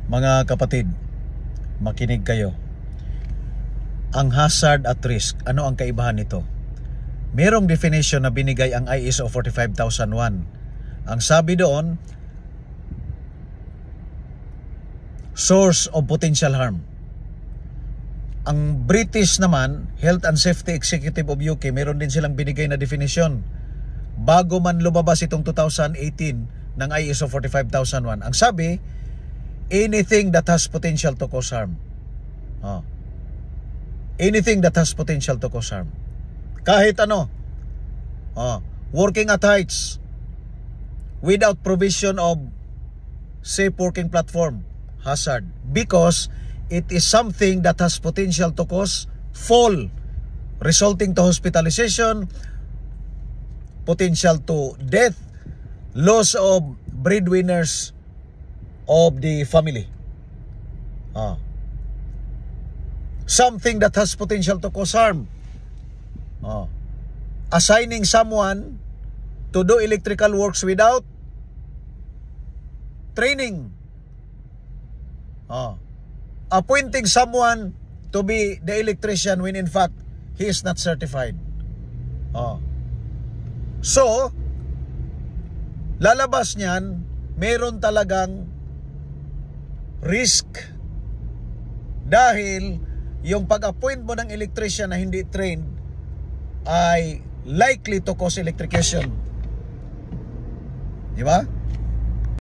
Mga kapatid, makinig kayo. Ang hazard at risk, ano ang kaibahan nito? Merong definition na binigay ang ISO 45001. Ang sabi doon, source of potential harm. Ang British naman, Health and Safety Executive of UK, meron din silang binigay na definition bago man lumabas itong 2018 ng ISO 45001. Ang sabi, anything that has potential to cause harm. Anything that has potential to cause harm. Kahit ano. Working at heights without provision of safe working platform, hazard. Because it is something that has potential to cause fall, resulting to hospitalization, potential to death, loss of breadwinners of the family. Something that has potential to cause harm. Assigning someone to do electrical works without training. Appointing someone to be the electrician when in fact he is not certified. So, lalabas niyan, meron talagang risk dahil yung pag-appoint mo ng electrician na hindi trained ay likely to cause electrocution. Di ba?